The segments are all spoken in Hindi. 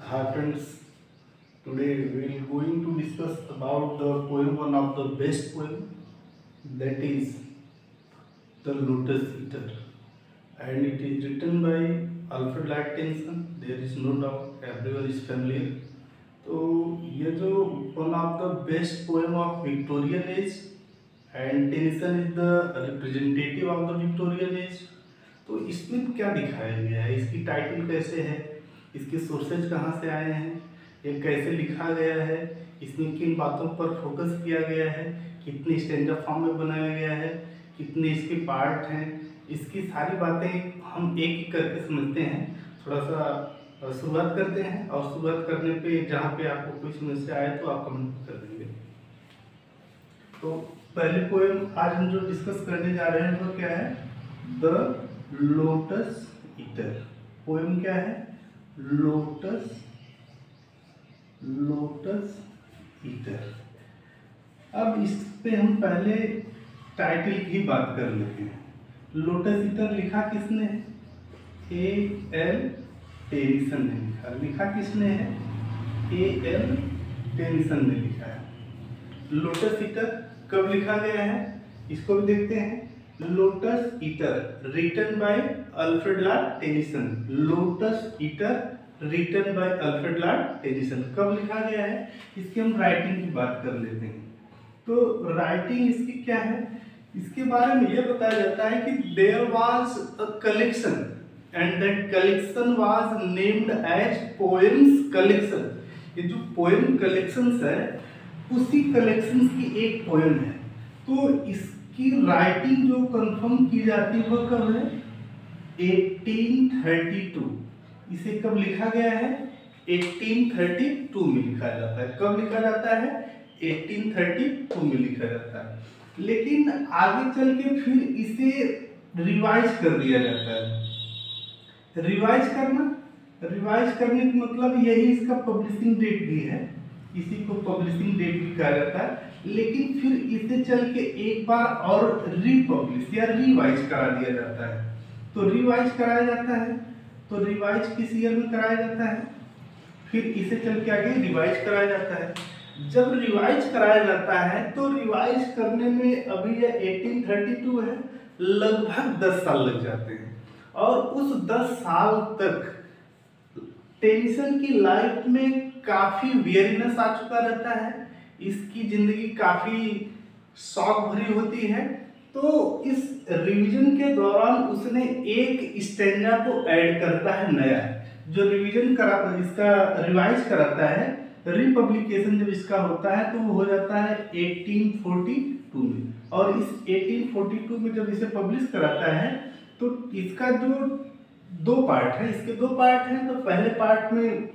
Hi friends, today we are going to discuss about the poem, one of the best poem, that is The Lotus Eater, and it is written by Alfred Lord Tennyson. There is no doubt, everyone is familiar. तो ये जो one of the best poem of Victorian age and Tennyson is the representative of the Victorian age. तो इसमें क्या दिखाया गया है, इसकी टाइटल कैसे है, इसके सोर्सेज कहाँ से आए हैं, ये कैसे लिखा गया है, इसमें किन बातों पर फोकस किया गया है, कितने स्टैंडर्ड फॉर्म में बनाया गया है, कितने इसके पार्ट हैं, इसकी सारी बातें हम एक एक करके समझते हैं। थोड़ा सा शुरुआत करते हैं, और शुरुआत करने पे जहाँ पे आपको कोई समस्या आए तो आप कमेंट कर देंगे। तो पहले पोएम आज हम जो डिस्कस करने जा रहे हैं वो क्या है, द लोटस ईटर। पोएम क्या है, लोटस ईटर। अब इस पे हम पहले टाइटल की बात कर लेते हैं। लोटस ईटर लिखा किसने है, A.L. टेनिसन ने लिखा। लिखा किसने है, A.L. टेनिसन ने लिखा है। लोटस ईटर कब लिखा गया है, इसको भी देखते हैं। Lotus Eater written by Alfred Lord Tennyson. Lotus Eater written by Alfred Lord Tennyson कब लिखा गया है, इसकी हम राइटिंग की बात कर लेते हैं। तो राइटिंग इसकी क्या है, इसके बारे में यह बताया जाता है कि there was a collection and that collection was named as poems collection. ये जो पोएम कलेक्शंस है उसी कलेक्शंस की एक पोएम है। तो इसकी राइटिंग जो कंफर्म की जाती है वो कब है, 1832। इसे कब लिखा गया है, 1832 में लिखा जाता है। कब लिखा जाता है, 1832 में लिखा जाता है। लेकिन आगे चल के फिर इसे रिवाइज कर दिया जाता है। रिवाइज करने का मतलब यही इसका पब्लिशिंग डेट भी है, इसी को पब्लिशिंग डेट भी कहा जाता है। लेकिन फिर इसे चल के एक बार और रीपब्लिश या रिवाइज करा दिया जाता है। तो रिवाइज कराया जाता है, तो रिवाइज किस ईयर में कराया जाता है, फिर इसे चल के आगे रिवाइज कराया जाता है। जब रिवाइज कराया जाता है तो रिवाइज करने में अभी ये 1832 है, लगभग 10 साल लग जाते हैं। और उस 10 साल तक टेनिसन की लाइफ में काफी वेयरनेस आ चुका रहता है, इसकी जिंदगी काफी शौक भरी होती है। तो इस रिवीजन के दौरान उसने एक स्टैंजा को ऐड करता है नया, जो रिवीजन करा इसका रिवाइज कराता है। रिपब्लिकेशन जब इसका होता है तो वो हो जाता है 1842 में। और इस 1842 में जब इसे पब्लिश कराता है तो इसका जो दो पार्ट है, इसके दो पार्ट हैं। तो पहले पार्ट में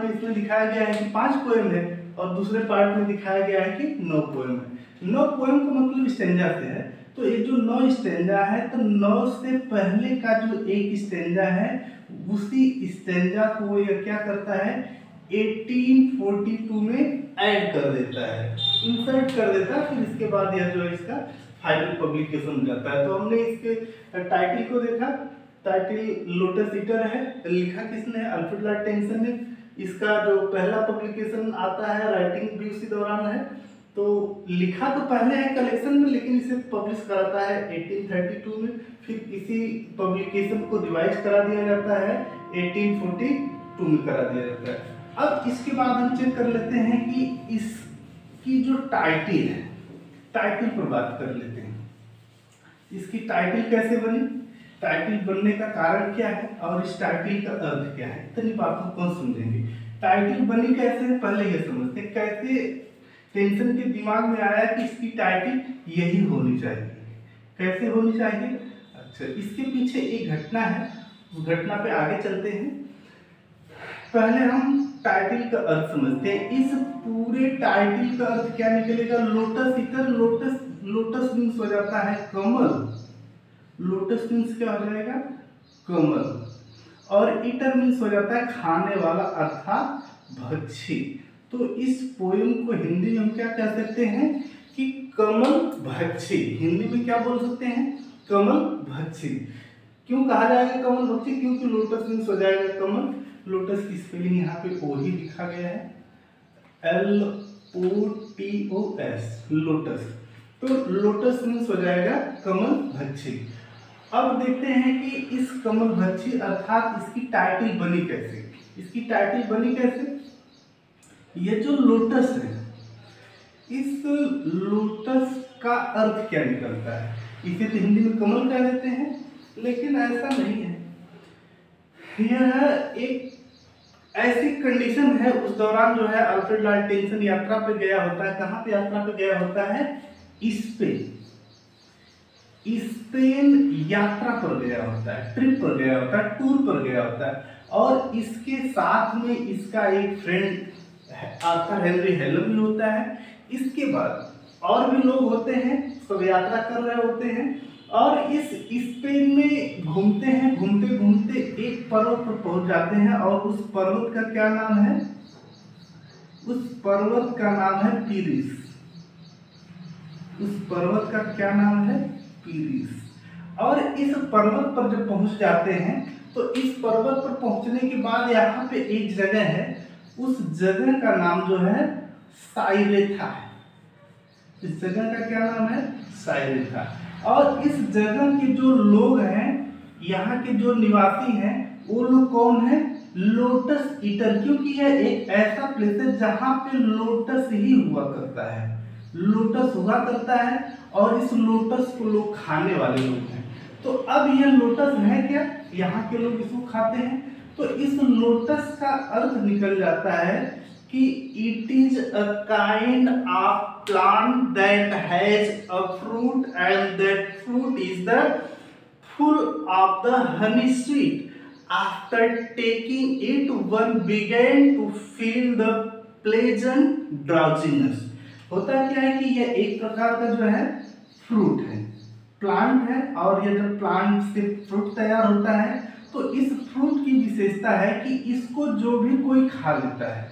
इसमें दिखाया गया है कि 5 पोएम है, और दूसरे पार्ट में दिखाया गया है कि 9 पोएम है। 9 पोएम का मतलब स्टैंजा से है। तो ये जो 9 स्टैंजा है, तो 9 से पहले का जो एक स्टैंजा है उसी स्टैंजा को ये क्या करता है, 1842 में ऐड कर देता है, इंसर्ट कर देता है। फिर इसके बाद यह जो है इसका फाइनल पब्लिकेशन हो जाता है। तो हमने इसके टाइटल को देखा, टाइटल लोटस ईटर है, लिखा किसने है, अल्फ्रेड लॉर्ड टेनिसन ने। इसका जो पहला पब्लिकेशन आता है, राइटिंग भी उसी दौरान है। तो लिखा तो पहले है कलेक्शन में, लेकिन इसे पब्लिश कराता है 1832 में। फिर इसी पब्लिकेशन को रिवाइज करा दिया जाता है, 1842 में करा दिया जाता है। अब इसके बाद हम चेक कर लेते हैं कि इसकी जो टाइटल है, टाइटल पर बात कर लेते हैं। इसकी टाइटल कैसे बनी, टाइटल बनने का कारण क्या है, और इस टाइटल का अर्थ क्या है, इतनी बातों को कौन समझेंगे। टाइटल बनी कैसे है पहले ये समझते हैं। कैसे टेनिसन के दिमाग में आया कि इसकी टाइटल यही होनी चाहिए, कैसे होनी चाहिए। अच्छा, इसके पीछे एक घटना है, उस घटना पे आगे चलते हैं। पहले हम टाइटल का अर्थ समझते हैं। इस पूरे टाइटल का अर्थ क्या निकलेगा, लोटस ईटर। लोटस मीन्स हो जाता है कमल, लोटस मीन्स क्या हो जाएगा, कमल। और ईटर मीन्स हो जाता है खाने वाला, अर्थात भक्षी। तो इस पोएम को हिंदी में हम क्या कह सकते हैं कि कमल भक्षी। हिंदी में क्या बोल सकते हैं, कमल भक्षी। क्यों कहा जाएगा कमल भक्षी? क्योंकि लोटस मीन्स हो जाएगा कमल। लोटस की स्पेलिंग यहाँ पे ओ ही लिखा गया है, LOTOS, लोटस। तो लोटस मीन्स हो जाएगा कमल भक्षी। अब देखते हैं कि इस कमल भक्षी अर्थात इसकी टाइटल बनी कैसे। इसकी टाइटल बनी कैसे? ये जो लोटस है, इस लोटस का अर्थ क्या निकलता है? इसे तो हिंदी में कमल कह देते हैं, लेकिन ऐसा नहीं है। यह एक ऐसी कंडीशन है, उस दौरान जो है अल्फ्रेड लॉर्ड टेनिसन यात्रा पे गया होता है। कहाँ पे यात्रा पे गया होता है? स्पेन यात्रा पर गया होता है, ट्रिप पर गया होता है, टूर पर गया होता है। और इसके साथ में इसका एक फ्रेंड आर्थर हेनरी हेलन भी होता है। इसके बाद और भी लोग होते हैं, सब यात्रा कर रहे होते हैं और इस स्पेन में घूमते हैं। घूमते घूमते एक पर्वत पर पहुंच जाते हैं और उस पर्वत का क्या नाम है? उस पर्वत का नाम है पीरिस। उस पर्वत का क्या नाम है? पीरिस। और इस पर्वत पर जब पहुंच जाते हैं तो इस पर्वत पर पहुंचने के बाद यहाँ पे एक जगह है, उस जगह का नाम जो है साइरेथा है। इस जगह का क्या नाम है? साइरेथा। और इस जगह के जो लोग हैं, यहाँ के जो निवासी हैं, वो लोग कौन है? Lotus eater. क्योंकि यह एक ऐसा प्लेस है जहाँ पे लोटस ही हुआ करता है, लोटस हुआ करता है और इस लोटस को लोग खाने वाले लोग हैं। तो अब यह लोटस है क्या? यहाँ के लोग इसको खाते हैं। तो इस लोटस का अर्थ निकल जाता है कि it is a kind of plant that has a fruit and that fruit is the full of the honey sweet. After taking it, one began to feel the pleasant drowsiness। होता क्या है कि यह एक प्रकार का जो है फ्रूट है, प्लांट है, और यह जब प्लांट से फ्रूट तैयार होता है तो इस फ्रूट की विशेषता है कि इसको जो भी कोई खा लेता है,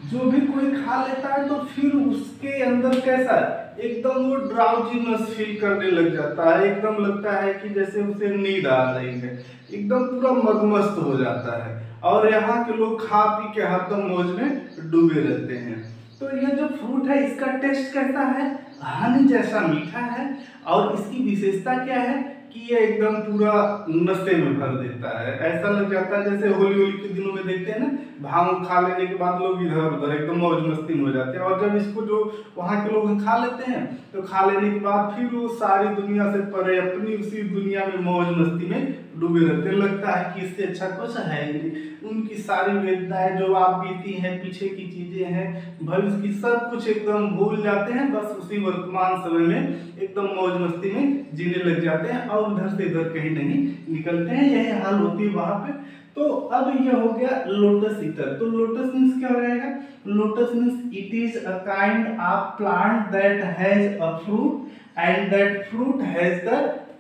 जो भी कोई खा लेता है तो फिर उसके अंदर कैसा एकदम वो ड्राउजीनेस फील करने लग जाता है। एकदम लगता है कि जैसे उसे नींद आ रही है, एकदम पूरा मदमस्त हो जाता है। और यहाँ के लोग खा पी के हरदम मौज में डूबे रहते हैं। तो यह जो फ्रूट है इसका टेस्ट कैसा है? हनी जैसा मीठा है। और इसकी विशेषता क्या है कि ये एकदम पूरा नशे में भर देता है। ऐसा लग जाता है जैसे होली के दिनों में देखते हैं ना, भांग खा लेने के बाद लोग इधर उधर एकदम मौज मस्ती में हो जाते हैं। और जब इसको जो वहाँ के लोग खा लेते हैं तो खा लेने के बाद फिर वो सारी दुनिया से परे अपनी उसी दुनिया में मौज मस्ती में डूबे रहते हैं। लगता है कि इससे अच्छा कुछ है नहीं। उनकी सारी वेदनाएं जो आप बीती हैं, पीछे की चीजें हैं, भविष्य की, सब कुछ एकदम भूल जाते हैं। बस उसी वर्तमान समय में एकदम मौज मस्ती में जीने लग जाते हैं और उधर से इधर कहीं नहीं निकलते हैं। यही हाल होती है वहां पे। तो अब ये हो गया लोटस ईटर। तो लोटस मीन्स क्या हो जाएगा? Lotus means it is a kind of plant that has a fruit and that fruit has the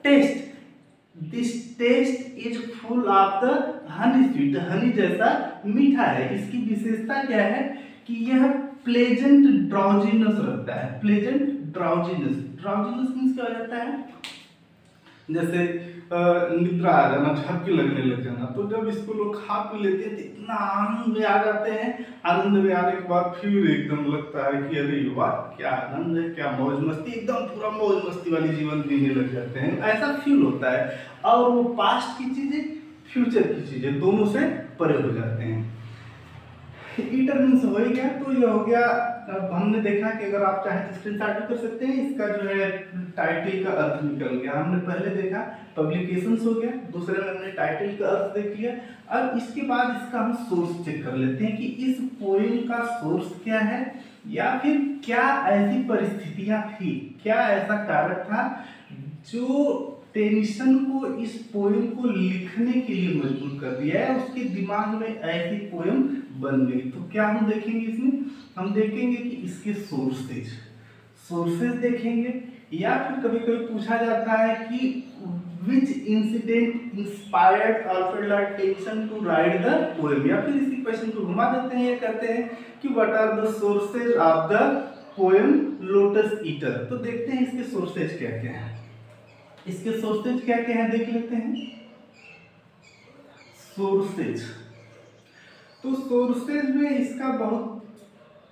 taste. This taste is full of the honey sweet. Honey जैसा मीठा है। इसकी विशेषता क्या है कि यह प्लेजेंट ड्राउजीनेस रखता है। Pleasant drowsiness. ड्राउजीनेस मीन्स क्या हो जाता है? जैसे निद्रा आ जाना, झपकी लगने लग जाना। तो जब इसको लोग खा पी लेते हैं तो इतना आनंद में आ जाते हैं। आनंद में आने के बाद फिर एकदम लगता है कि अरे वाह क्या आनंद है, क्या मौज मस्ती, एकदम पूरा मौज मस्ती वाली जीवन जीने लग जाते हैं। ऐसा फील होता है। और वो पास्ट की चीजें, फ्यूचर की चीजें दोनों से परे हो जाते हैं। ईटर मीन्स हो ही गया। तो ये हो गया। अब हमने देखा कि अगर आप चाहें तो स्क्रीनशॉट भी कर सकते हैं। इसका जो है टाइटल का अर्थ निकल गया। हमने पहले देखा पब्लिकेशंस हो गया, दूसरे में हमने टाइटल का अर्थ देख लिया। अब इसके बाद इसका हम सोर्स चेक कर लेते हैं कि इस पोएम का सोर्स क्या है, या फिर क्या ऐसी परिस्थितियां थी, क्या ऐसा कारण था जो टेनिसन को इस पोएम को लिखने के लिए मजबूर कर दिया है। उसके दिमाग में ऐसी पोएम बन गई। तो क्या हम देखेंगे इसमें? हम देखेंगे कि इसके सोर्सेज देखेंगे, या फिर कभी कभी पूछा जाता है कि which incident inspired Alfred Lord Tennyson to write the poem, या फिर इसी क्वेश्चन को घुमा देते हैं, ये कहते हैं कि what are the sources of the poem Lotus Eater. तो देखते हैं इसके सोर्सेज क्या क्या हैं। इसके सोर्सेज क्या क्या हैं देख लेते हैं। सोर्सेज। तो सोर्सेज में इसका बहुत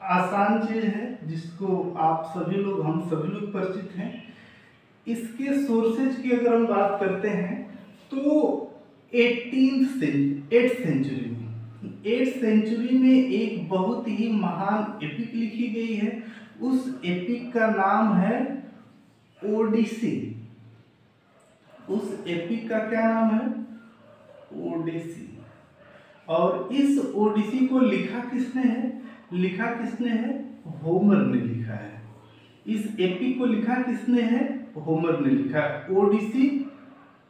आसान चीज है जिसको आप सभी लोग, हम सभी लोग परिचित हैं। इसके सोर्सेज की अगर हम बात करते हैं तो 8th सेंचुरी में एक बहुत ही महान एपिक लिखी गई है। उस एपिक का नाम है ओडिसी। उस एपिक का क्या नाम है? ओडिसी। और इस ओडिसी को लिखा किसने है? होमर ने लिखा है। इस एपिक को लिखा किसने है? होमर ने लिखा है। ओडिसी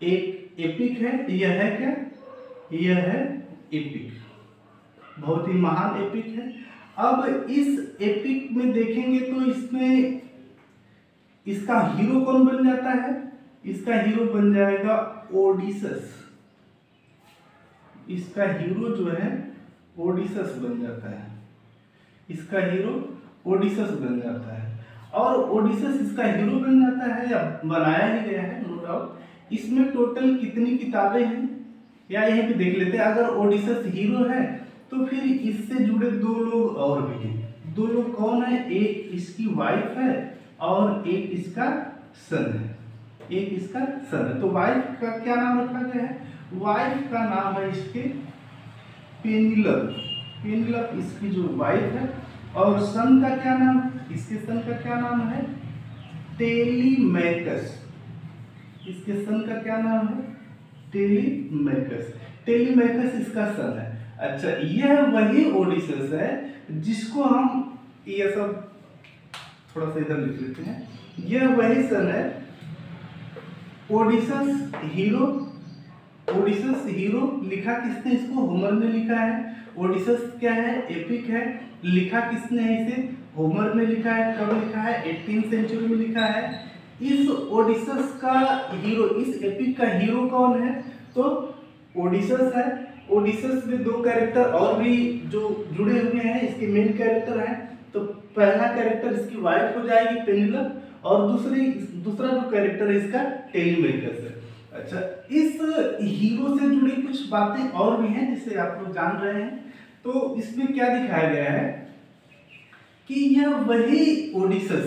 एक एपिक है। यह है क्या? यह है एपिक, बहुत ही महान एपिक है। अब इस एपिक में देखेंगे तो इसमें इसका हीरो कौन बन जाता है? इसका हीरो बन जाएगा ओडिसस। इसका हीरो जो है ओडिसस बन जाता है। इसका हीरो ओडिसस बन जाता है। और ओडिसस इसका हीरो बन जाता है या बनाया ही गया है, नो डाउट। इसमें टोटल कितनी किताबें हैं या यहीं पे देख लेते हैं। अगर ओडिसस हीरो है तो फिर इससे जुड़े दो लोग और भी हैं। दो लोग कौन है? एक इसकी वाइफ है और एक इसका सन है। तो वाइफ का क्या नाम रखा गया है? वाइफ का नाम है इसके पेनिलप इसकी जो वाइफ है। और सन का क्या नाम? इसके सन का क्या नाम है? टेलीमैकस। इसके सन का क्या नाम है? टेलीमैकस इसका सन है। अच्छा, यह वही ओडिसस है जिसको हम, ये सब थोड़ा सा इधर लिख लेते हैं। यह वही सन है ओडिसस हीरो लिखा किसने? इसको होमर ने लिखा है। ओडिसस क्या है? एपिक है। लिखा किसने है इसे? होमर ने लिखा है। कब लिखा है? 18th सेंचुरी में लिखा है। इस ओडिसस का हीरो, इस एपिक का हीरो कौन है? तो ओडिसस है। ओडिसस में दो कैरेक्टर और भी जो जुड़े हुए हैं, इसके मेन कैरेक्टर हैं। तो पहला कैरेक्टर इसकी वाइफ हो जाएगी पेनिलप, और दूसरा जो कैरेक्टर है इसका टेलीमैकस है। अच्छा, इस हीरो से जुड़ी कुछ बातें और भी हैं जिसे आप लोग जान रहे हैं। तो इसमें क्या दिखाया गया है कि यह वही ओडिसस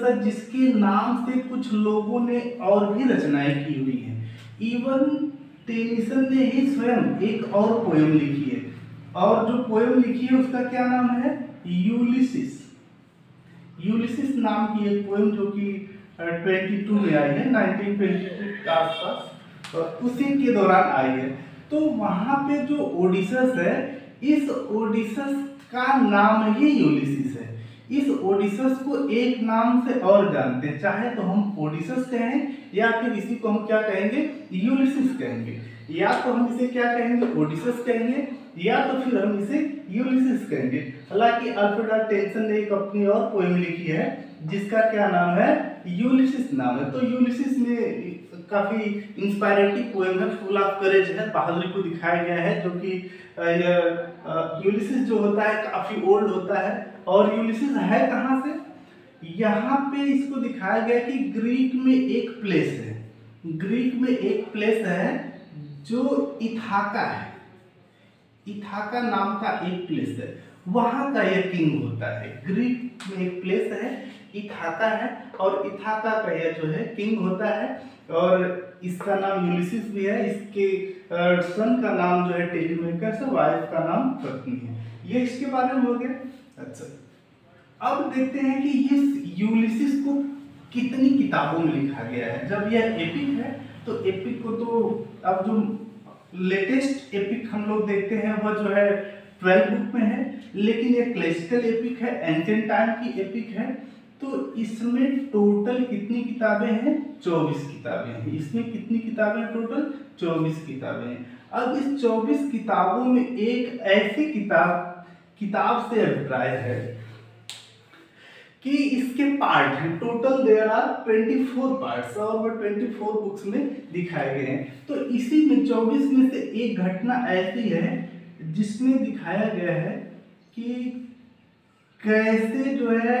है जिसके नाम से कुछ लोगों ने और भी रचनाएं की हुई हैं। इवन टेनिसन ने ही स्वयं एक और पोएम लिखी है, और जो पोएम लिखी है उसका क्या नाम है? यूलिसिस नाम की एक पोएम जो कि 22 में आई है, 1922 के आसपास, और उसी के दौरान आई है। तो वहां पे जो ओडिसस है, इस ओडिसस का नाम ही यूलिसिस है। इस ओडिसस को एक नाम से और जानते हैं, चाहे तो हम ओडिसस कहें या फिर इसी को हम क्या कहेंगे? यूलिसिस कहेंगे। या तो हम इसे क्या कहेंगे? ओडिसस कहेंगे, या तो फिर हम इसे यूलिसिस कहेंगे। हालांकि अल्फ्रेड आर टेनिसन ने एक अपनी और पोएम लिखी है जिसका क्या नाम है? यूलिसिस नाम है। तो यूलिसिस में काफी इंस्पायरेटिव पोएम है, फुल ऑफ करेज है, बहादुरी को दिखाया गया है। जो कि यूलिसिस जो होता है काफी ओल्ड होता है। और यूलिसिस है कहाँ से? यहाँ पे इसको दिखाया गया कि ग्रीक में एक प्लेस है जो इथाका है। इथाका नाम का एक प्लेस है, वहां का यह किंग होता है। ग्रीक में एक प्लेस है, इथाका है, और इथाका का यह जो है किंग होता है। और इसका नाम यूलिसिस भी है। इसके सन का नाम जो है टेलीमैकस है, वाइफ का नाम पत्नी है। ये इसके बारे में हो गया। अच्छा, अब देखते हैं कि ये यूलिसिस को कितनी किताबों में लिखा गया है। जब यह एपिक है तो एपिक को तो अब जो लेटेस्ट एपिक हम लोग देखते हैं वह जो है 12 बुक में है, लेकिन ये क्लासिकल एपिक है, एंशिएंट टाइम की एपिक है। तो इसमें टोटल कितनी किताबें हैं? 24 किताबें हैं। इसमें कितनी किताबें हैं? टोटल 24 किताबें हैं। अब इस 24 किताबों में एक ऐसी किताब से अभिप्राय है कि इसके पार्ट हैं। टोटल देयर आर 24 पार्ट्स, और वो 24 बुक्स में दिखाए गए हैं। तो इसी में 24 में से एक घटना ऐसी है जिसमें दिखाया गया है कि कैसे जो है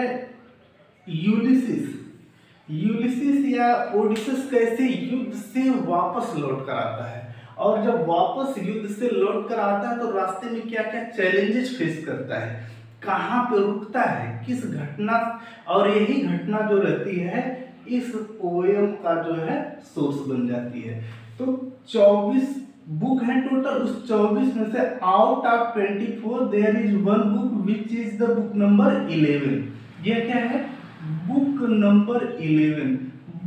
यूलिसिस या ओडिसस कैसे युद्ध से वापस लौट कर आता है। और जब वापस युद्ध से लौट कर आता है तो रास्ते में क्या क्या चैलेंजेस फेस करता है, कहाँ पे रुकता है, किस घटना, और यही घटना जो रहती है इस पोएम का जो है सोर्स बन जाती है। तो 24 बुक है टोटल, उस 24 में से out of 24 there is one book which is the book number 11। ये क्या है, बुक नंबर 11।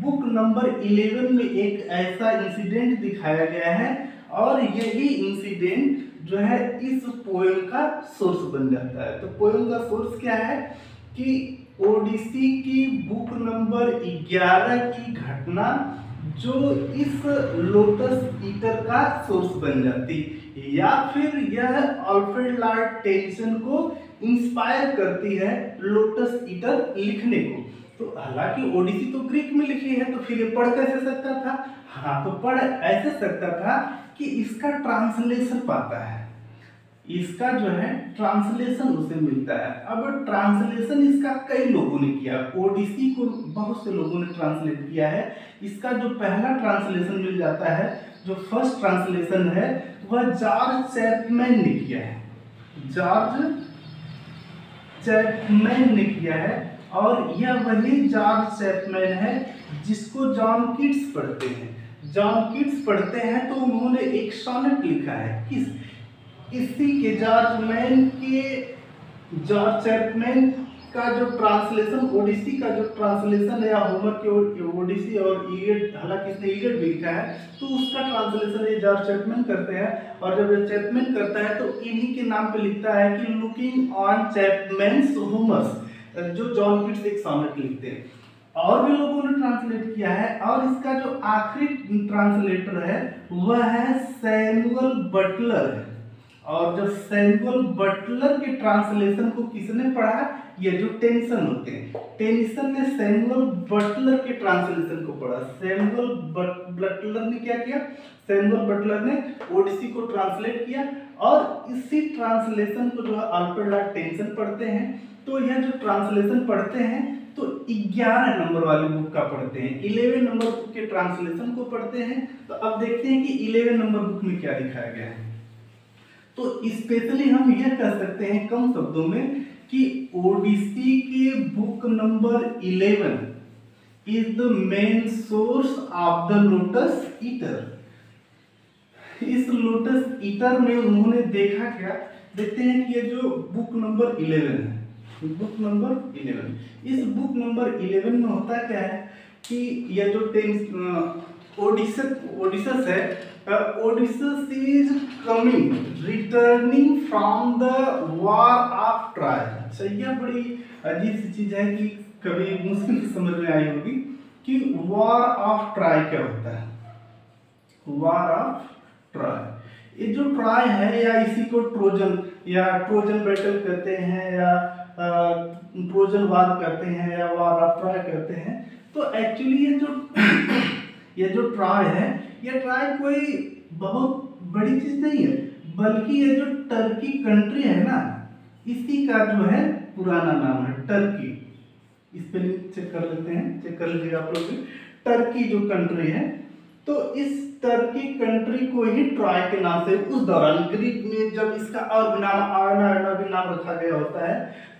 बुक नंबर 11 में एक ऐसा इंसिडेंट दिखाया गया है और यही इंसिडेंट जो है इस पोएम का सोर्स बन जाता है। तो पोएम का सोर्स क्या है कि ओडिसी की बुक नंबर 11 की घटना जो इस लोटस ईटर का सोर्स बन जाती, या फिर यह अल्फ्रेड लॉर्ड टेनिसन को इंस्पायर करती है लोटस ईटर लिखने को। तो हालांकि ओडिसी तो ग्रीक में लिखी है, तो फिर ये पढ़ कैसे सकता था? हाँ, तो पढ़ ऐसे सकता था कि इसका ट्रांसलेशन पाता है, इसका जो है ट्रांसलेशन उसे मिलता है। अब ट्रांसलेशन इसका कई लोगों ने किया, ओडिसी को बहुत से लोगों ने ट्रांसलेट किया है। इसका जो पहला ट्रांसलेशन मिल जाता है, जो फर्स्ट ट्रांसलेशन है, वह जॉर्ज चैपमैन ने किया है, जॉर्ज चैपमैन ने किया है। और यह वही जॉर्ज चैपमैन है जिसको जॉन कीट्स पढ़ते हैं। जॉन कीट्स पढ़ते हैं तो उन्होंने एक सॉनेट लिखा है, किस इसी के जॉर्ज चैपमैन का जो ट्रांसलेशन, ओडिसी का जो ट्रांसलेशन है, या होमर के ओडिसी और इलियड, हालांकि इसने इलियड भी लिखा है, तो उसका ट्रांसलेशन ये जॉर्ज चैपमैन करते हैं। और जब ये चैपमैन करता है तो इन्हीं के नाम पे लिखता है कि लुकिंग ऑन चैपमैन्स होमर्स, जो जॉन कीट्स एक सॉनेट लिखते हैं। और भी लोगों ने ट्रांसलेट किया है, और इसका जो आखिरी ट्रांसलेटर है वह है सैमुअल बटलर है। और जब सैमुअल बटलर के ट्रांसलेशन को किसने पढ़ा? ये जो टेनिसन होते हैं, टेनिसन ने सैमुअल बटलर के ट्रांसलेशन को पढ़ा। सैमुअल बटलर ने क्या किया? सैमुअल बटलर ने ओडिसी को ट्रांसलेट किया, और इसी ट्रांसलेशन को जो है अल्फ्रेड लॉर्ड टेनिसन पढ़ते हैं। तो यह जो ट्रांसलेशन पढ़ते हैं तो 11 नंबर वाली बुक का पढ़ते हैं, 11 नंबर बुक के ट्रांसलेशन को पढ़ते हैं। तो अब देखते हैं कि 11 नंबर बुक में क्या दिखाया गया है। तो स्पेशली हम यह कह सकते हैं कम शब्दों में कि ओडिसी के book number 11 is the main source of the lotus eater. इस लोटस ईटर में उन्होंने देखा क्या, देखते हैं कि ये जो बुक नंबर 11 है, बुक नंबर 11, इस बुक नंबर 11 में होता क्या है कि यह जो ओडिसस है, Odysseus is coming returning from the war of Troy. अच्छा, यह बड़ी अजीब सी चीज है कि कभी मुश्किल से समझ में आई होगी कि वॉर ऑफ ट्रॉय क्या होता है। वॉर ऑफ ट्रॉय, ये जो ट्रॉय है, या इसी को ट्रोजन या ट्रोजन बैटल कहते हैं, या ट्रोजन वार कहते हैं, या वॉर ऑफ ट्रॉय कहते हैं। तो एक्चुअली ये जो ट्रॉय है, ये ट्रॉय कोई बहुत बड़ी चीज नहीं है, बल्कि ये जो टर्की कंट्री है ना, इसी का जो है पुराना नाम है टर्की। स्पेलिंग चेक कर लेते हैं, चेक कर लीजिएगा आप लोग। टर्की जो कंट्री है, तो इस टर्की कंट्री को ही ट्रॉय के नाम से उस दौरान ग्रीक में जब इसका और भी नाम रखा गया होता है।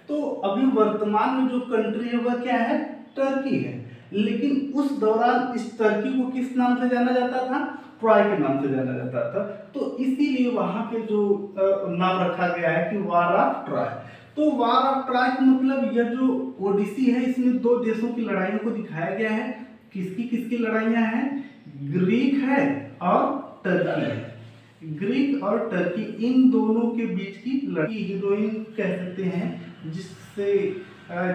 तो अभी वर्तमान में जो कंट्री है वह क्या है? टर्की है। लेकिन उस दौरान इस टर्की को किस नाम से जाना जाता था? ट्रॉय के नाम से जाना जाता था। तो इसीलिए वहां पे जो नाम रखा गया है कि वॉर ऑफ ट्रॉय। तो वॉर ऑफ ट्रॉय का मतलब यह जो ओडिसी है, इसमें दो देशों की लड़ाइयों को दिखाया गया है। किसकी किसकी लड़ाइयां हैं? ग्रीक है और टर्की है। ग्रीक और टर्की, इन दोनों के बीच की लड़ाई। हीरोइन कह सकते हैं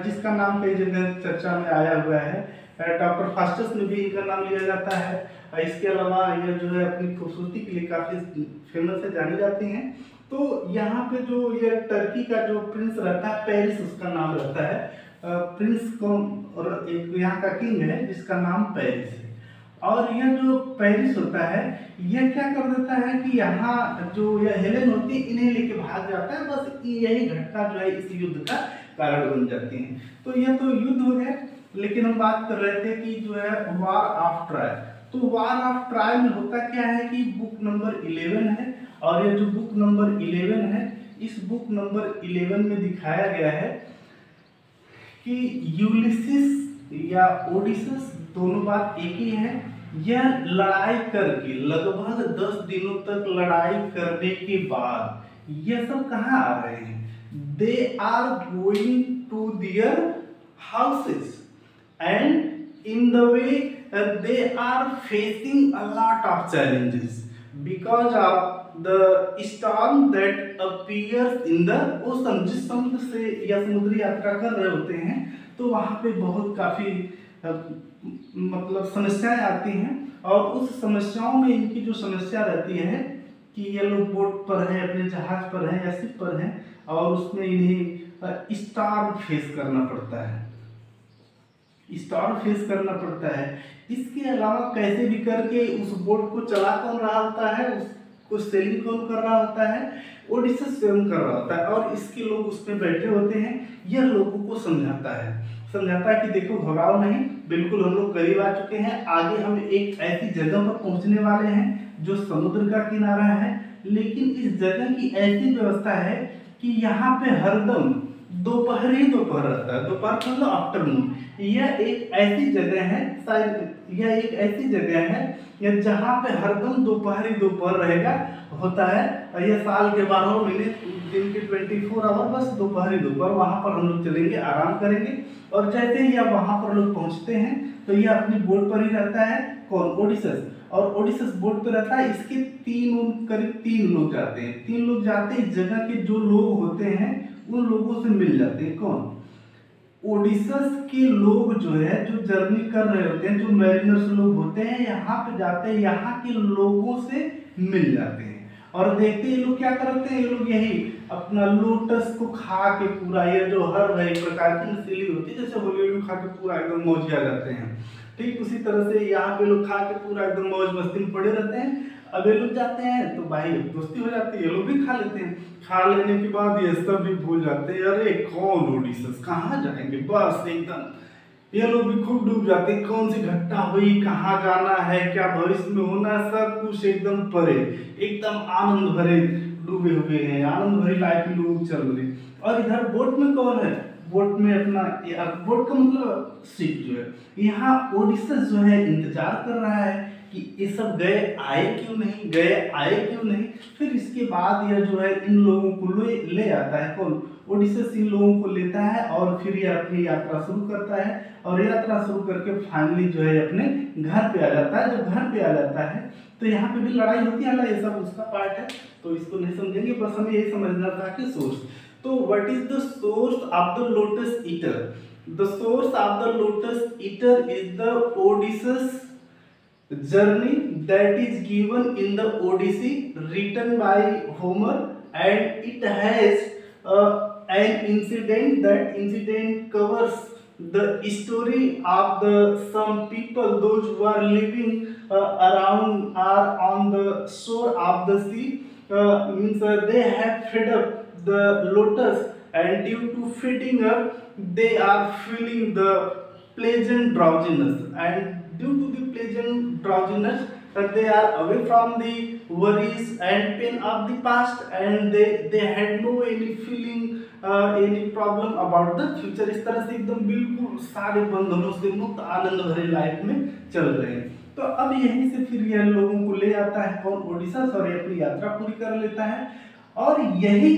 जिसका नाम कई जगह चर्चा में आया हुआ है। डॉक्टर फास्टस में भी इनका नाम लिया जाता है। इसके अलावा यह जो है अपनी खूबसूरती के लिए काफी फेमस है, जानी जाती हैं। तो यहाँ पे जो ये टर्की का जो प्रिंस रहता है, पेरिस उसका नाम रहता है। प्रिंस को, और एक यहाँ का किंग है जिसका नाम पेरिस है। और यह जो पेरिस होता है, यह क्या कर देता है कि यहाँ जो यह हेलेन होती है, इन्हें लेके भाग जाता है। बस यही घटना जो है इस युद्ध का कारण बन जाती है। तो यह तो युद्ध हो गया, लेकिन हम बात कर रहे थे कि जो है वॉर ऑफ ट्रॉय। तो तो वार ऑफ ट्रायल में होता क्या है कि बुक नंबर 11 है, और ये जो बुक नंबर 11 है, इस बुक नंबर 11 में दिखाया गया है कि यूलिसिस या ओडिसस दोनों बात एक ही है। यह लड़ाई करके लगभग 10 दिनों तक लड़ाई करने के बाद ये सब कहाँ आ रहे हैं? They are going to their houses and in the way they are facing a lot of challenges because of the storm that appears in the ocean। जिस समुद्र से या समुद्री यात्रा कर रहे होते हैं तो वहाँ पे बहुत काफी मतलब समस्याएं आती हैं, और उस समस्याओं में इनकी जो समस्या रहती है कि ये लोग बोट पर हैं, अपने जहाज पर हैं या शिप पर हैं, और उसमें इन्हें स्टॉर्म फेस करना पड़ता है, स्टॉर्म फेस करना पड़ता है। इसके अलावा कैसे भी करके उस बोट को चला कौन रहा होता है, उसको सेलिंग कौन कर रहा होता है? ओडिसस स्वयं कर रहा होता है, और इसके लोग उसमें बैठे होते हैं। यह लोगों को समझाता है कि देखो घबराओ नहीं, बिल्कुल हम लोग करीब आ चुके हैं, आगे हम एक ऐसी जगह पर पहुंचने वाले हैं जो समुद्र का किनारा है, लेकिन इस जगह की ऐसी व्यवस्था है कि यहाँ पे हरदम दोपहर ही दोपहर रहता है, दोपहर मतलब आफ्टरनून। यह एक ऐसी जगह है, शायद यह एक ऐसी जगह है जहाँ पे हरदम दोपहर ही दोपहर रहेगा होता है। यह साल के 12 महीने, दिन के 24 आवर बस दोपहर ही दोपहर, वहाँ पर हम लोग चलेंगे, आराम करेंगे। और जैसे ही आप वहाँ पर लोग पहुँचते हैं तो यह अपनी बोट पर ही रहता है, कौन? ओडिसस। और ओडिसस बोट पर रहता है, इसके करीब 3 लोग जाते हैं। 3 लोग जाते हैं, इस जगह के जो लोग होते हैं उन लोगों से मिल जाते हैं। कौन? ओडिसस के लोग जो है, जो जर्नी कर रहे होते हैं, जो मैरिनर्स लोग होते हैं, यहाँ पे जाते हैं, यहाँ के लोगों से मिल जाते हैं और देखते हैं ये लोग क्या करते हैं। ये लोग यही अपना लोटस को खा के पूरा, ये जो हर एक प्रकार की नशीली होती है, जैसे होली खा के पूरा एकदम मौजिया जाते हैं, ठीक उसी तरह से यहाँ पे लोग खा के पूरा एकदम मौज मस्ती में पड़े रहते हैं। अब ये लोग जाते हैं तो भाई दोस्ती हो जाती है, ये लोग भी खा लेते हैं। खा लेने के बाद ये सब भी भूल जाते हैं, अरे कौन ओडिसस, कहाँ जाएंगे, बस एकदम ये लोग भी खूब डूब जाते हैं। कौन सी घटना हुई, कहाँ जाना है, क्या भविष्य में होना, सब कुछ एकदम परे, एकदम आनंद भरे डूबे हुए हैं, आनंद भरी लाइफ में लोग चल रहे। और इधर बोट में कौन है? बोट में अपना, बोट का मतलब शिप जो है, यहाँ ओडिसस जो है इंतजार कर रहा है कि ये सब आए क्यों नहीं। फिर इसके बाद यह जो है इन लोगों को ले आता है, कौन? ओडिसस इन लोगों को लेता है और फिर ये अपनी यात्रा शुरू करता है, और यात्रा शुरू करके फाइनली जो है अपने घर पे आ जाता है। जब घर पे आ जाता है तो यहाँ पे भी लड़ाई होती है, ये सब उसका पार्ट है, तो इसको नहीं समझेंगे, बस हमें यही समझना था कि सोर्स। तो what is the source of the lotus eater? The source of the lotus eater is the Odysseus journey that is given in the Odyssey written by Homer, and it has an incident. That incident covers the story of the some people, those who are living around or on the shore of the sea, means they have fed up the lotus, and due to feeding up they are feeling the pleasant drowsiness, and due to the pleasant drowsiness they are away from the worries and pain of the past, and they had no any feeling any problem about the future। इस तरह से एकदम बिल्कुल सारे बंधनों से मुक्त आनंद भरे लाइफ में चल रहे हैं। तो अब यहीं से फिर यह लोगों को ले आता है, कौन? ओडिसस, और ये अपनी यात्रा पूरी कर लेता है। और यही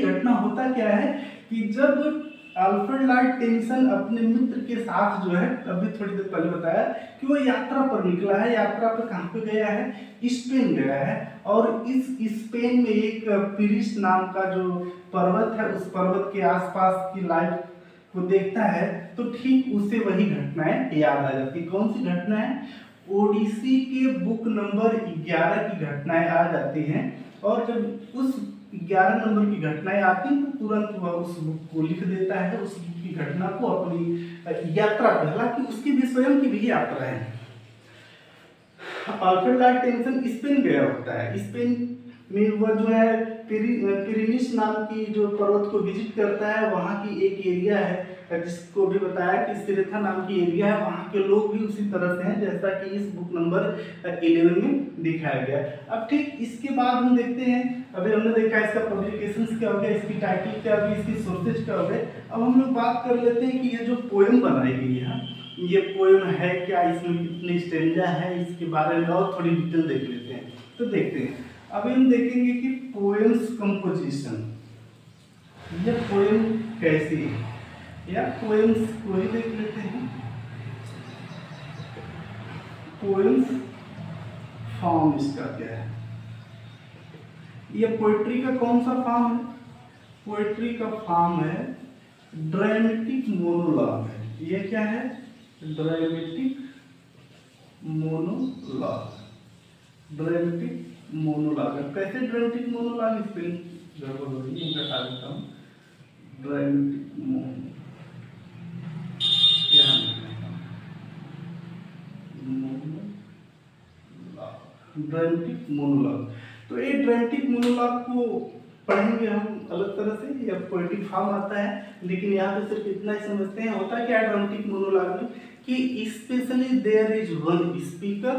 घटना होता क्या है कि जब अल्फ्रेड लॉर्ड टेनिसन अपने मित्र के साथ जो है, अभी थोड़ी देर पहले बताया कि वो यात्रा पर निकला है। यात्रा पर कहाँ पे गया है? स्पेन गया है, और इस स्पेन में एक पिरिस नाम का जो पर्वत है, उस पर्वत के आसपास की लाइफ को देखता है, तो ठीक उसे वही घटनाएं याद आ जाती। कौन सी घटनाएं? ओडिसी के बुक नंबर 11 की घटनाएं आ जाती हैं, और जब उस 11 नंबर की घटनाएं आती हैं तो तुरंत वह उस बुक को लिख देता है, उस बुक की घटना को अपनी यात्रा पे, हालांकि उसकी भी स्वयं की भी यात्रा है। अल्फ्रेड लॉर्ड टेनिसन स्पेन गया होता है, स्पेन में वह जो है पिरिनिस नाम की जो पर्वत को विजिट करता है, वहाँ की एक एरिया है जिसको भी बताया कि सिरेथा नाम की एरिया है, वहाँ के लोग भी उसी तरह से हैं जैसा कि इस बुक नंबर 11 में दिखाया गया। अब ठीक इसके बाद हम देखते हैं, अभी हमने देखा इसका पब्लिकेशंस क्या हो गया, इसकी टाइटल क्या होगी, इसकी सोर्सेज क्या हो गए। अब हम लोग बात कर लेते हैं कि ये जो पोएम बनाई गई है, ये पोएम है क्या, इसमें कितनी स्टैंजा है, इसके बारे में और थोड़ी डिटेल देख लेते हैं। तो देखते हैं, अभी हम देखेंगे कि पोएम्स कंपोजिशन, ये पोएम कैसी है, या पोएम्स को ही देख लेते हैं। पोएम्स फॉर्म इसका क्या है, ये पोएट्री का कौन सा फॉर्म है, पोएट्री का फॉर्म है ड्रामेटिक मोनोलॉग है। ये क्या है, ड्रामेटिक मोनोलॉग, ड्रामेटिक मोनोलॉग है। कैसे ड्रामेटिक मोनोलॉग, स्पेलिंग गड़बड़ हो रही है, इनका हटा देता हूँ। Dramatic monologue, dramatic monologue. तो ये ड्रामेटिक मोनोलॉग को पढ़ेंगे हम अलग तरह से, या पोएटिक फॉर्म आता है, लेकिन यहाँ पे सिर्फ इतना ही समझते हैं। होता क्या है ड्रामेटिक मोनोलॉग में कि specially there is one speaker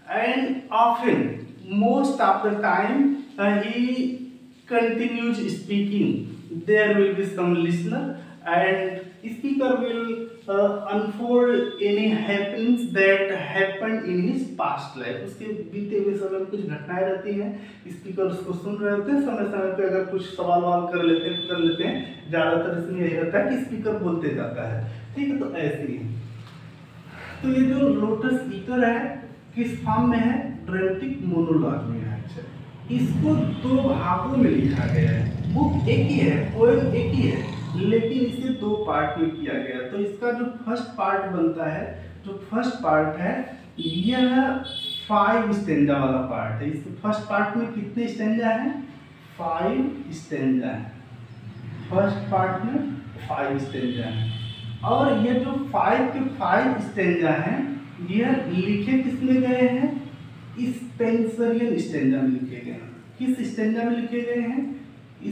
and often most of the time he continues speaking, there will be some listener and speaker will unfold any happenings that happened in his past life। उसके बीते हुए समय में कुछ घटनाएं रहती हैं, स्पीकर उसको सुन रहे होते हैं, समय समय पे अगर कुछ सवाल वाल कर लेते हैं, ज़्यादातर इसमें यही रहता है कि स्पीकर बोलते जाता है, ठीक है। तो ऐसे ही, तो ये जो लोटस ईटर है किस फॉर्म में है, ड्रामेटिक मोनोलॉग में है। अच्छा, इसको दो भागों में लिखा गया है, बुक एक ही है, पोएम एक ही है, लेकिन इसे दो पार्ट में किया गया। तो इसका जो फर्स्ट पार्ट बनता है, जो फर्स्ट पार्ट है यह 5 स्टैंजा वाला पार्ट है। इस फर्स्ट पार्ट में कितने स्टैंजा हैं, 5 स्टैंजा है। फर्स्ट पार्ट में 5 स्टैंजा है, और ये जो 5 के 5 स्टैंजा हैं यह लिखे किसमें गए हैं, स्पेंसरियन स्टैंजा में लिखे गए हैं। किस स्टैंजा में लिखे गए हैं,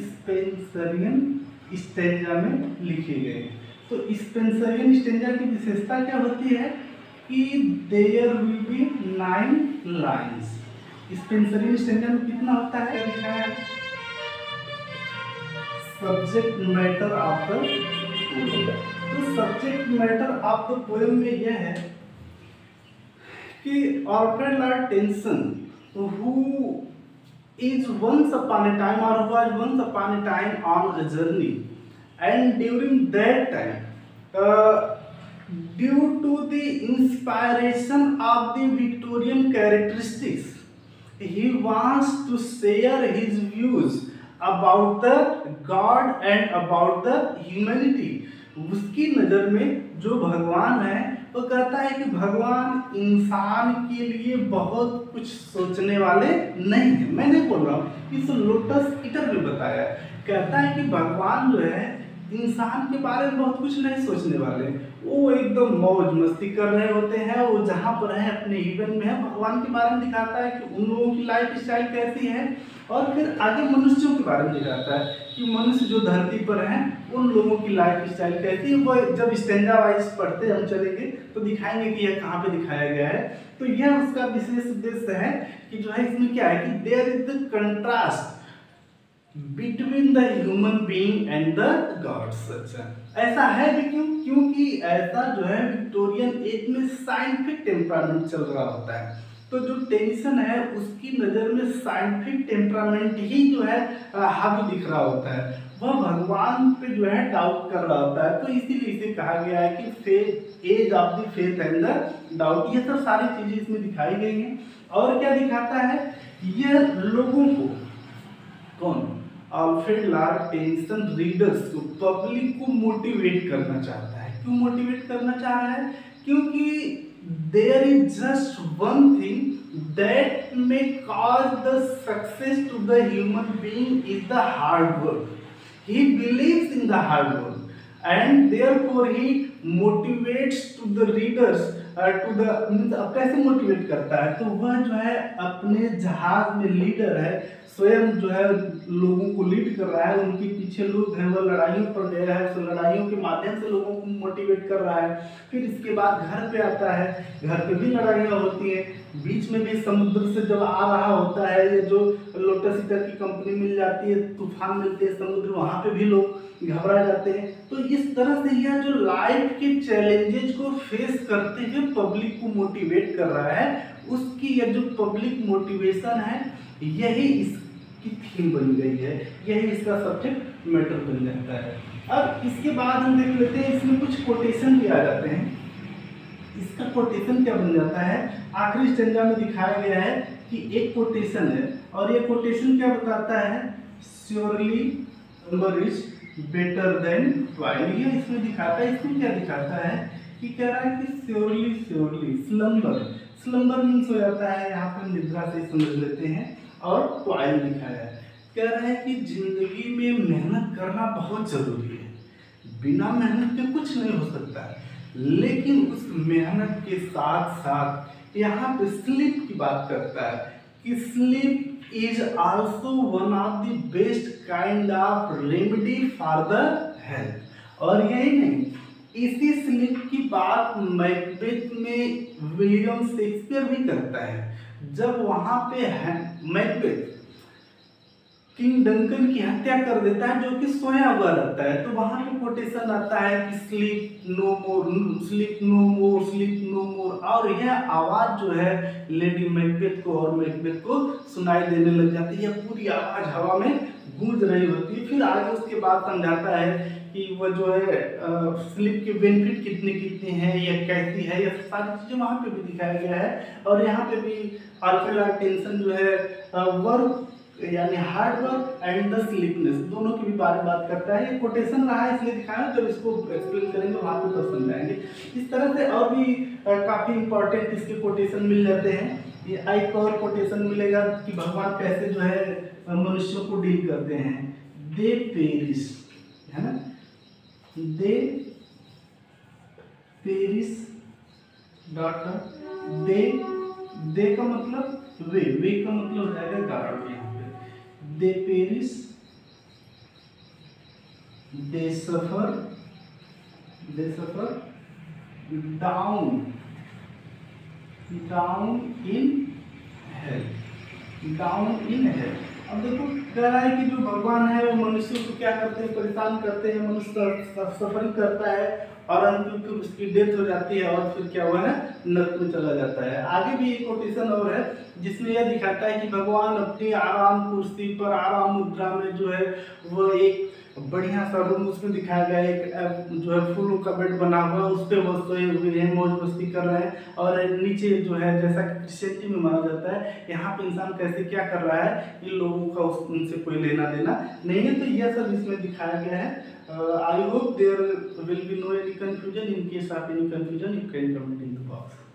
स्पेंसरियन स्टैंजा में लिखे गए। तो स्पेंसरियन स्टैंजा की विशेषता क्या होती है कि there will be 9 lines. Spenserian stanza में कितना होता है, लिखा है subject matter of the poem. तो subject matter of the poem में यह है कि Alfred Lord Tennyson, who is once upon a time or was once upon a time on a journey, and during that time, due to the inspiration of the Victorian characteristics, he wants to share his views about the God and about the humanity। उसकी नज़र में जो भगवान है वो कहता है कि भगवान इंसान के लिए बहुत कुछ सोचने वाले नहीं है। मैं नहीं बोल रहा हूँ, इस लोटस ईटर में बताया, कहता है कि भगवान जो है इंसान के बारे में बहुत कुछ नहीं सोचने वाले, वो एकदम मौज मस्ती कर रहे होते हैं, वो जहाँ पर है अपने इवन में है। भगवान के बारे में दिखाता है कि उन लोगों की लाइफ स्टाइल कैसी है, और फिर आगे मनुष्यों के बारे में दिखाता है कि मनुष्य जो धरती पर हैं उन लोगों की लाइफ स्टाइल कैसी है। वो जब स्टैंडा वाइज पढ़ते हम चलेंगे तो दिखाएंगे कि यह कहाँ पे दिखाया गया है। तो यह उसका विशेष उद्देश्य है कि जो है इसमें क्या है कि there is the contrast between the human being and the gods. अच्छा, ऐसा है भी क्यों, क्योंकि ऐसा जो है विक्टोरियन एज में साइंटिफिक टेम्परामेंट चल रहा होता है। तो जो टेंशन है उसकी नज़र में साइंटिफिक टेम्परामेंट ही जो है हावी दिख रहा होता है, वह भगवान पे जो है डाउट कर रहा होता है। तो इसीलिए इसे कहा गया है कि faith, age of the faith and the doubt. ये सब सारी चीजें इसमें दिखाई गई हैं। और क्या दिखाता है, यह लोगों को, कौन, अल्फ्रेड लॉर्ड टेनिसन रीडर्स को, पब्लिक को मोटिवेट करना चाहता है। क्यों मोटिवेट करना चाह रहा है, क्योंकि there is just one thing that may cause the success to the human being is the hard work. He believes in the hard work and therefore he motivates to the readers to the means अब कैसे मोटिवेट करता है, तो वह जो है अपने जहाज में लीडर है, स्वयं जो है लोगों को लीड कर रहा है, उनके पीछे लोग हैं, वह लड़ाइयों पर गया है, उस लड़ाइयों के माध्यम से लोगों को मोटिवेट कर रहा है। फिर इसके बाद घर पे आता है, घर पे भी लड़ाइयाँ होती हैं, बीच में भी समुद्र से जब आ रहा होता है, ये जो लोटस ईटर की कंपनी मिल जाती है, तूफान मिलते हैं समुद्र, वहाँ पे भी लोग घबरा जाते हैं। तो इस तरह से यह जो लाइफ के चैलेंजेस को फेस करते हुए पब्लिक को मोटिवेट कर रहा है, उसकी यह जो पब्लिक मोटिवेशन है, यही इसकी थीम बन गई है, यही इसका सब्जेक्ट मैटर बन जाता है। अब इसके बाद हम देख लेते हैं, इसमें कुछ कोटेशन भी आ जाते हैं। इसका कोटेशन क्या बन जाता है, आखिरी स्टेंजा में दिखाया गया है कि एक कोटेशन है, और ये कोटेशन क्या बताता है, surely slumber is better than toil. ये इसमें दिखाता है, इसमें क्या दिखाता है कि कह रहा है कि surely surely slumber, slumber means हो जाता है, यहाँ पर निद्रा से समझ लेते हैं, और ट्वाइल दिखाया है, कह रहा है कि जिंदगी में मेहनत करना बहुत जरूरी है, बिना मेहनत के कुछ नहीं हो सकता है, लेकिन उस मेहनत के साथ साथ यहाँ पे स्लीप की बात करता है कि sleep is also one of the best kind of remedy for the health। और यही नहीं, इसी स्लीप की बात मैकबेथ में विलियम शेक्सपियर भी करता है। जब वहां पे मैकबेथ किंग डंकन की हत्या कर देता है, जो कि सोया हुआ रहता है, तो वहां पे कोटेशन आता है कि स्लीप नो मोर, स्लीप नो मोर, स्लीप नो मोर, और यह आवाज जो है लेडी मैकबेथ को और मैकबेथ को सुनाई देने लग जाती है, यह पूरी आवाज हवा में गूंज रही होती है। फिर आगे उसके बाद समझाता है कि वह जो है स्लीप के बेनिफिट कितने कितने हैं, यह कैसी है, यह सारी चीजें वहां पे भी दिखाया गया है। और यहाँ पे भी अल्फा टेंशन जो है वर्क यानी hard work and the sleepiness, दोनों की भी बारे में बात करता है। ये कोटेशन रहा है इसलिए दिखाया, जब इसको एक्सप्लेन करेंगे वहां पे तो समझाएंगे। इस तरह से और भी काफी इंपॉर्टेंट इसके कोटेशन मिल जाते हैं। ये एक और कोटेशन मिलेगा कि भगवान कैसे जो है मनुष्यों को डील करते हैं, दे पेरिस, है ना, दे पेरिस डॉट दे का मतलब वे का मतलब हो जाएगा गार्ड, यहाँ पे they perish, they suffer down in hell. अब देखो कह रहा है कि जो भगवान है वो मनुष्य को क्या करते हैं, परेशान करते हैं, मनुष्य सफरिंग करता है और अंत में उसकी डेथ हो जाती है, और फिर क्या हुआ है, नरक में चला जाता है। आगे भी एक कोटेशन और है जिसमें यह दिखाता है कि भगवान अपनी आराम कुर्सी पर आराम मुद्रा में जो है वो एक बढ़िया सा रूम, उसमें दिखाया गया एक जो है फूलों का बेड बना हुआ है, उस पर वो सोए हुए हैं, मौज मस्ती कर रहे हैं, और नीचे जो है जैसा कि क्रिश्चियनिटी में माना जाता है, यहाँ पे इंसान कैसे क्या कर रहा है, इन लोगों का उनसे कोई लेना देना नहीं है। तो यह सब इसमें दिखाया गया है। I hope there will be no any confusion. In case of any confusion you can comment in the box.